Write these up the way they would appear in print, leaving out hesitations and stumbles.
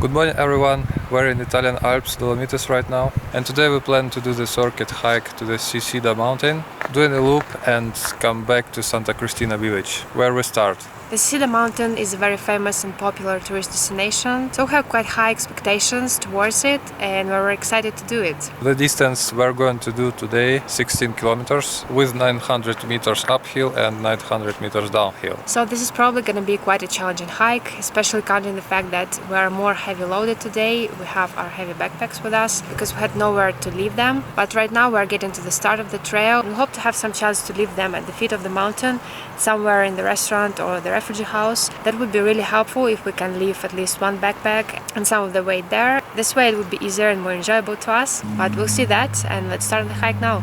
Good morning everyone, we're in Italian Alps, Dolomites right now, and today we plan to do the circuit hike to the SECEDA Mountain, doing a loop and come back to Santa Cristina village, where we start. The SECEDA Mountain is a very famous and popular tourist destination, so we have quite high expectations towards it and we're excited to do it. The distance we're going to do today, 16 kilometers, with 900 meters uphill and 900 meters downhill. So this is probably going to be quite a challenging hike, especially counting the fact that we are more heavy loaded today. We have our heavy backpacks with us because we had nowhere to leave them. But right now we're getting to the start of the trail. We hope to have some chance to leave them at the feet of the mountain, somewhere in the restaurant or the refugee house. That would be really helpful if we can leave at least one backpack and some of the weight there. This way it would be easier and more enjoyable to us, but we'll see that, and let's start the hike now.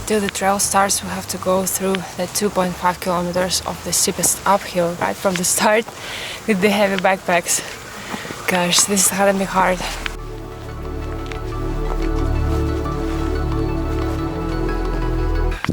Till the trail starts, we have to go through the 2.5 kilometers of the steepest uphill right from the start with the heavy backpacks. Gosh, this is gonna be hard.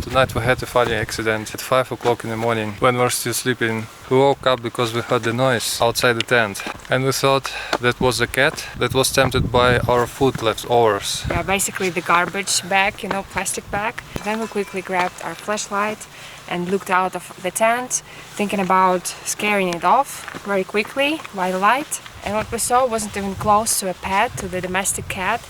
Tonight we had a funny accident at 5 o'clock in the morning when we were still sleeping. We woke up because we heard the noise outside the tent and we thought that was a cat that was tempted by our food leftovers. Yeah, basically the garbage bag, plastic bag. Then we quickly grabbed our flashlight and looked out of the tent, thinking about scaring it off very quickly by the light. And what we saw wasn't even close to a pet, to the domestic cat.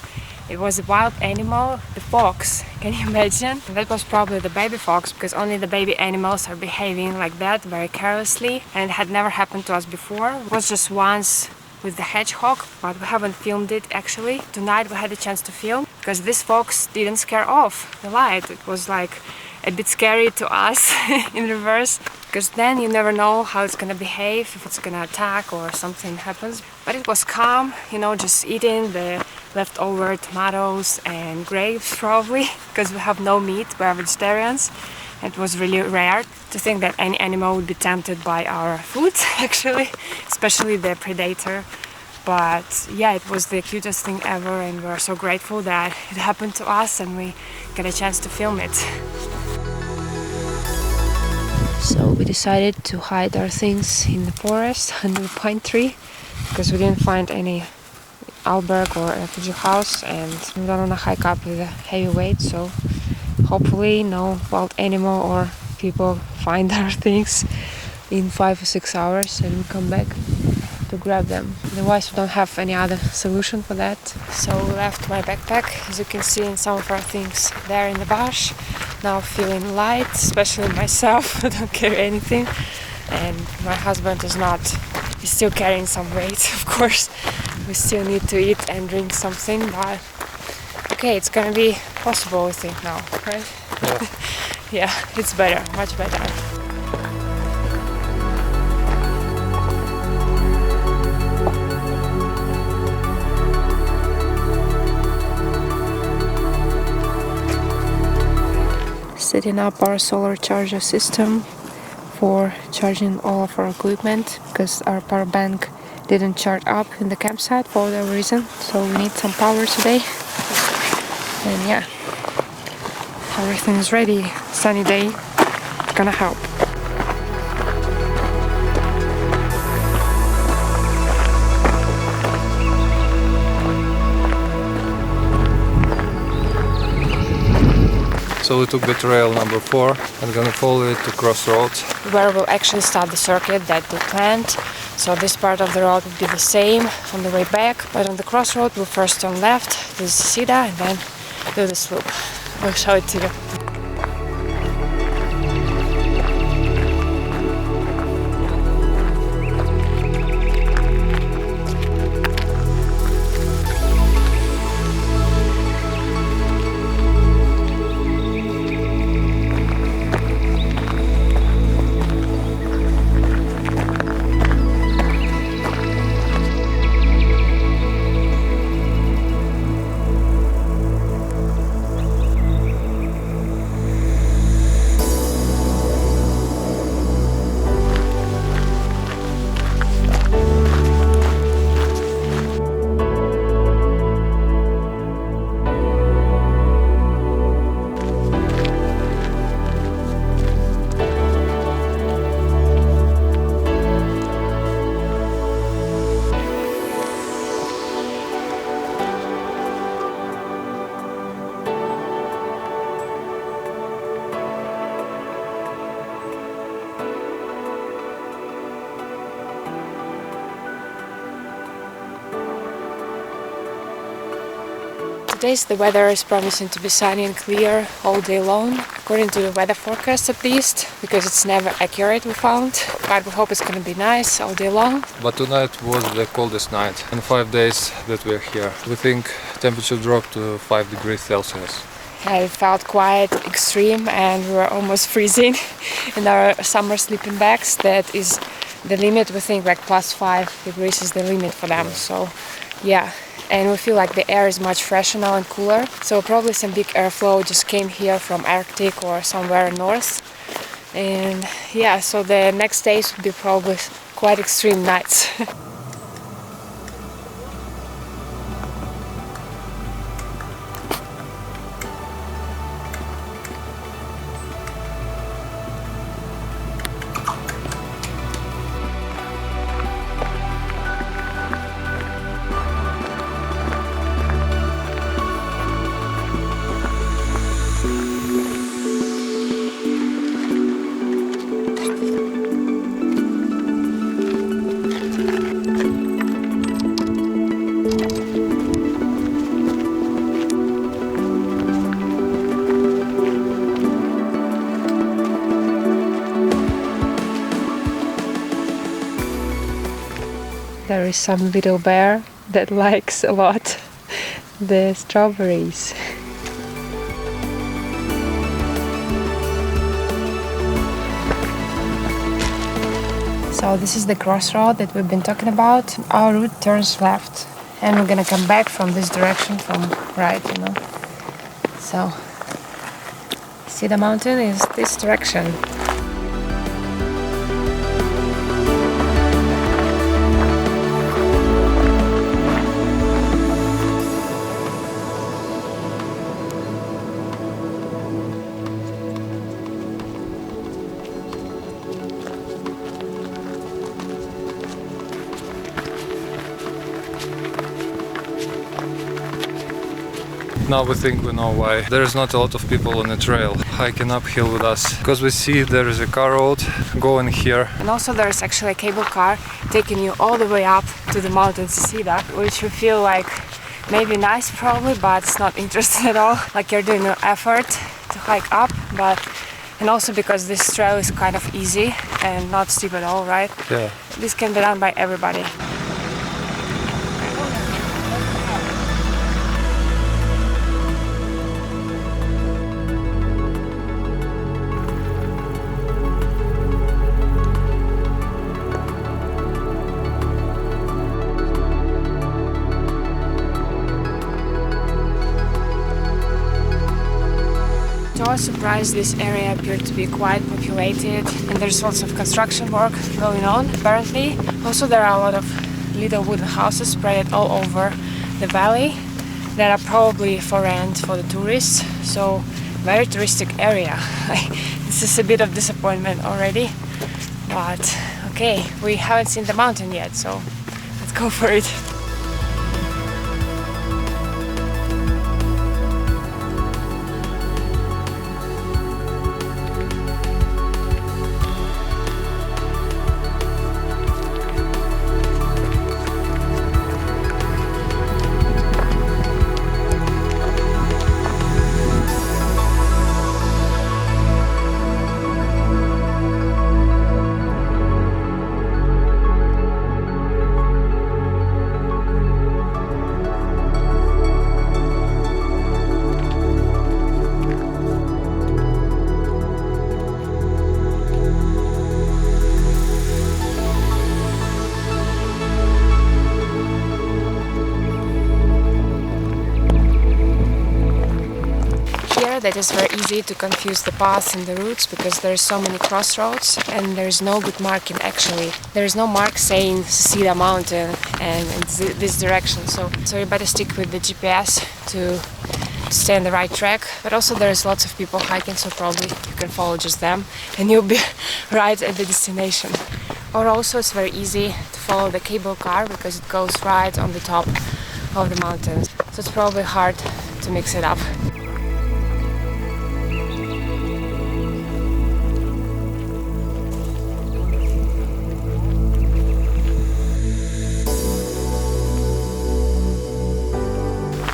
It was a wild animal, the fox. Can you imagine? And that was probably the baby fox, because only the baby animals are behaving like that very carelessly, and it had never happened to us before. It was just once with the hedgehog, but we haven't filmed it actually. Tonight we had a chance to film because this fox didn't scare off the light. It was like a bit scary to us in reverse, because then you never know how it's gonna behave, if it's gonna attack or something happens. But it was calm, just eating the leftover tomatoes and grapes probably, because we have no meat, we are vegetarians. It was really rare to think that any animal would be tempted by our food actually, especially the predator. But yeah, it was the cutest thing ever, and we're so grateful that it happened to us and we got a chance to film it. So we decided to hide our things in the forest under the pine tree because we didn't find any albergue or refugee house, and we don't want to hike up with a heavy weight, so hopefully no wild animal or people find our things in 5 or 6 hours and we come back to grab them. Otherwise we don't have any other solution for that. So we left my backpack, as you can see, and some of our things there in the bush. Now feeling light, especially myself. I don't carry anything, and my husband is not. He's still carrying some weight, of course. We still need to eat and drink something, but okay, it's gonna be possible, I think, now, right? Yeah, yeah, it's better, much better. Setting up our solar charger system for charging all of our equipment, because our power bank didn't charge up in the campsite for whatever reason, so we need some power today. And yeah, everything is ready. Sunny day, gonna help. So we took the trail number 4 and gonna follow it to crossroads. Where we'll actually start the circuit that we planned. So this part of the road will be the same on the way back, but on the crossroad we'll first turn left to the SECEDA and then do the slope. We'll show it to you. Today's the weather is promising to be sunny and clear all day long, according to the weather forecast at least, because it's never accurate we found, but we hope it's going to be nice all day long. But tonight was the coldest night in 5 days that we're here. We think temperature dropped to 5 degrees Celsius. It felt quite extreme and we were almost freezing in our summer sleeping bags. That is the limit. We think like +5 degrees is the limit for them. So yeah, and we feel like the air is much fresher now and cooler. So probably some big airflow just came here from Arctic or somewhere north. And yeah, so the next days will be probably quite extreme nights. There is some little bear that likes a lot the strawberries. So this is the crossroad that we've been talking about. Our route turns left and we're gonna come back from this direction from right, you know. So SECEDA Mountain is this direction. Now we think we know why there is not a lot of people on the trail hiking uphill with us, because we see there is a car road going here. And also there is actually a cable car taking you all the way up to the mountain SECEDA, which we feel like maybe nice probably, but it's not interesting at all. Like you're doing an effort to hike up, but and also because this trail is kind of easy and not steep at all, right? Yeah. This can be done by everybody. To our surprise, this area appeared to be quite populated and there's lots of construction work going on apparently. Also there are a lot of little wooden houses spread all over the valley that are probably for rent for the tourists, so very touristic area. This is a bit of disappointment already, but okay, we haven't seen the mountain yet, so let's go for it. that it's very easy to confuse the paths and the routes because there's so many crossroads and there's no good marking actually. There's no mark saying SECEDA Mountain and in this direction, so you better stick with the GPS to stay on the right track. But also there's lots of people hiking, so probably you can follow just them and you'll be right at the destination. Or also it's very easy to follow the cable car because it goes right on the top of the mountains, so it's probably hard to mix it up.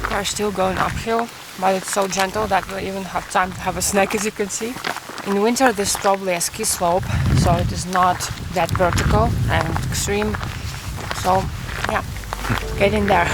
We are still going uphill, but it's so gentle that we'll even have time to have a snack, as you can see. In winter this is probably a ski slope, so it is not that vertical and extreme, so yeah, getting there.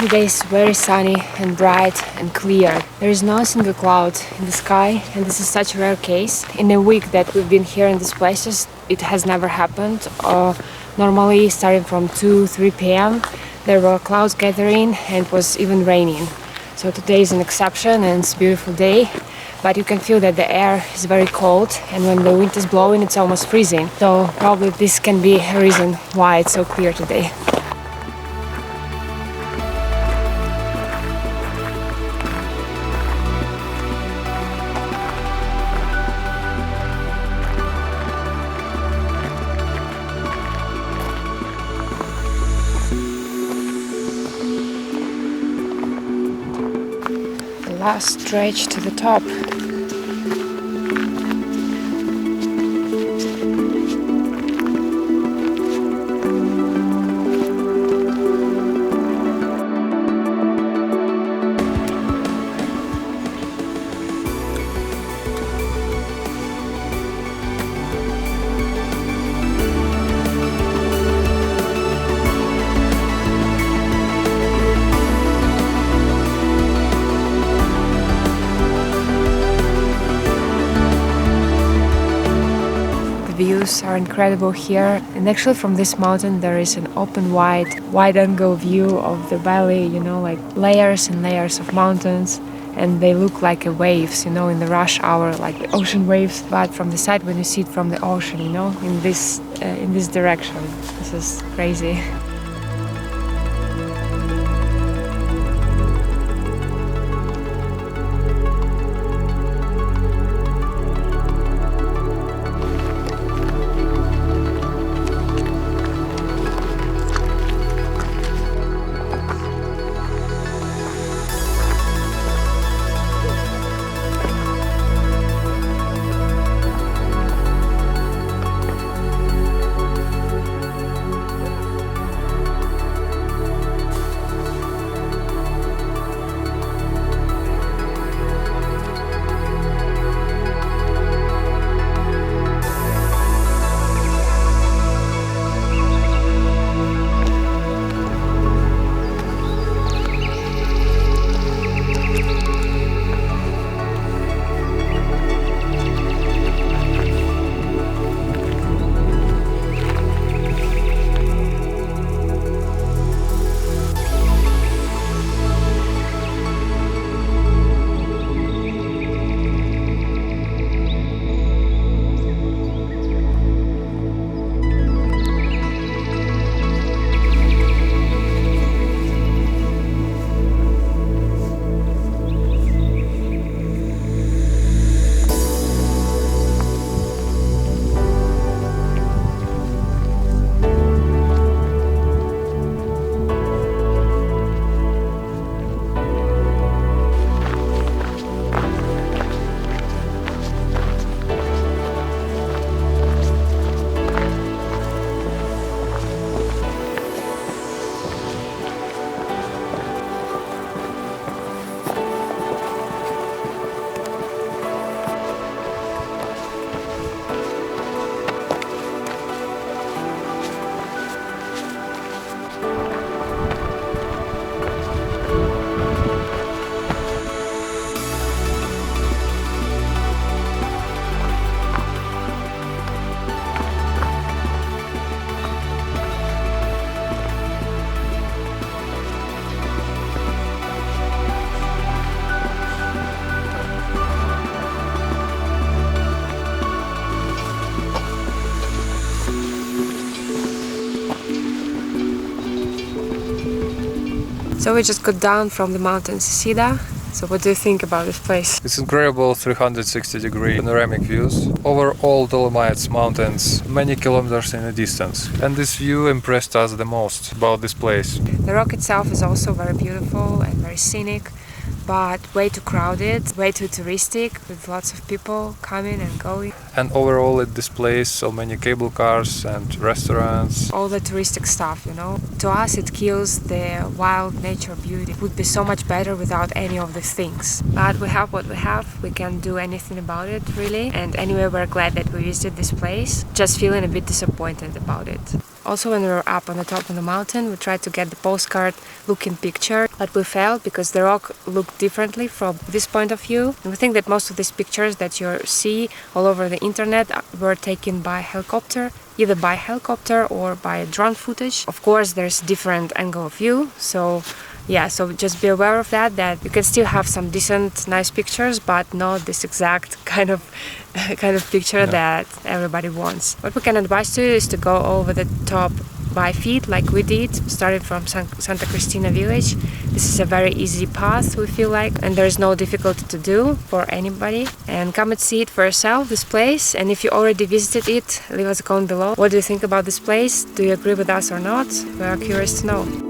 Today is very sunny and bright and clear. There is no single cloud in the sky, and this is such a rare case. In a week that we've been here in these places, it has never happened. Normally, starting from 2-3 p.m., there were clouds gathering and it was even raining. So today is an exception and it's a beautiful day, but you can feel that the air is very cold, and when the wind is blowing, it's almost freezing. So probably this can be a reason why it's so clear today. Last stretch to the top. Views are incredible here, and actually from this mountain there is an open wide angle view of the valley, you know, like layers and layers of mountains, and they look like waves, you know, in the rush hour, like the ocean waves, but from the side when you see it from the ocean, you know, in this direction. This is crazy. So we just got down from the mountain SECEDA. So what do you think about this place? It's incredible 360-degree panoramic views over all Dolomites mountains, many kilometers in the distance. And this view impressed us the most about this place. The rock itself is also very beautiful and very scenic, but way too crowded, way too touristic, with lots of people coming and going. And overall it displays so many cable cars and restaurants. All the touristic stuff, you know. To us it kills the wild nature beauty. It would be so much better without any of these things. But we have what we have, we can't do anything about it really. And anyway, we're glad that we visited this place, just feeling a bit disappointed about it. Also, when we were up on the top of the mountain, we tried to get the postcard looking picture, but we failed because the rock looked differently from this point of view. And we think that most of these pictures that you see all over the internet were taken by helicopter, either by helicopter or by drone footage. Of course, there's different angle of view, so yeah, so just be aware of that you can still have some decent, nice pictures, but not this exact kind of picture that everybody wants. What we can advise to you is to go over the top by feet, like we did, started from Santa Cristina village. This is a very easy path, we feel like, and there's no difficulty to do for anybody. And come and see it for yourself, this place. And if you already visited it, leave us a comment below. What do you think about this place? Do you agree with us or not? We are curious to know.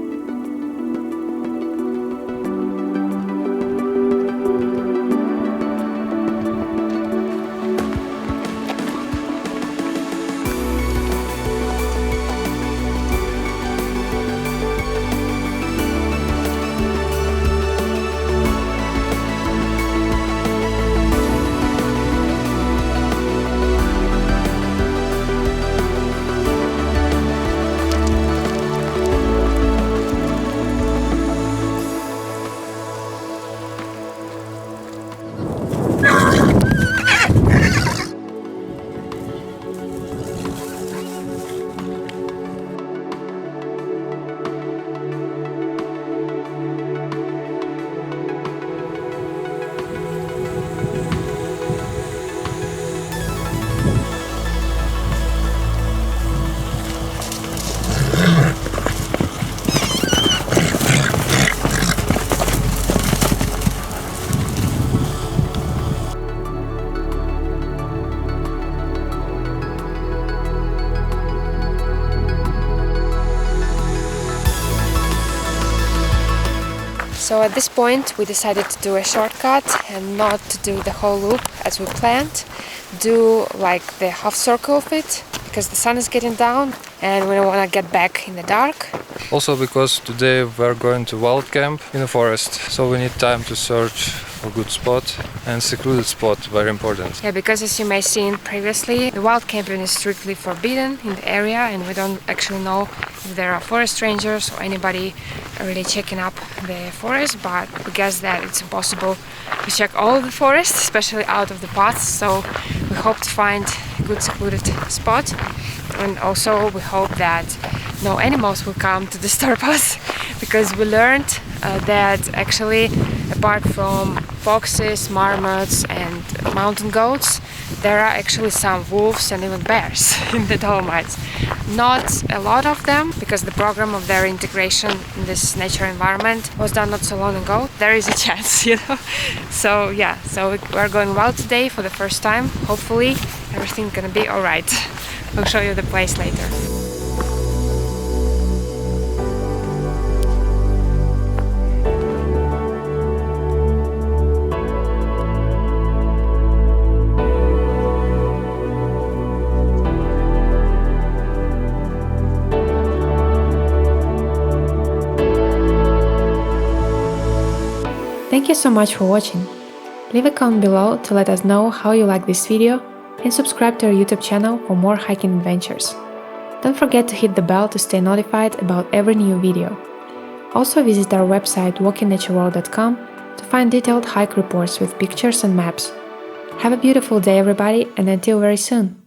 So at this point we decided to do a shortcut and not to do the whole loop as we planned. Do like the half circle of it because the sun is getting down and we don't want to get back in the dark. Also because today we're going to wild camp in the forest, so we need time to search for a good spot, and secluded spot, very important. Yeah, because as you may have seen previously, the wild camping is strictly forbidden in the area and we don't actually know if there are forest rangers or anybody really checking up the forest, but we guess that it's impossible to check all of the forest, especially out of the paths, so we hope to find a good secluded spot. And also we hope that no animals will come to disturb us, because we learned that actually apart from foxes, marmots and mountain goats, there are actually some wolves and even bears in the Dolomites. Not a lot of them, because the program of their integration in this nature environment was done not so long ago. There is a chance, you know. So yeah, so we're going wild today for the first time. Hopefully everything's gonna be alright. I'll show you the place later. Thank you so much for watching. Leave a comment below to let us know how you like this video and subscribe to our YouTube channel for more hiking adventures. Don't forget to hit the bell to stay notified about every new video. Also visit our website walkingnaturalworld.com to find detailed hike reports with pictures and maps. Have a beautiful day everybody, and until very soon!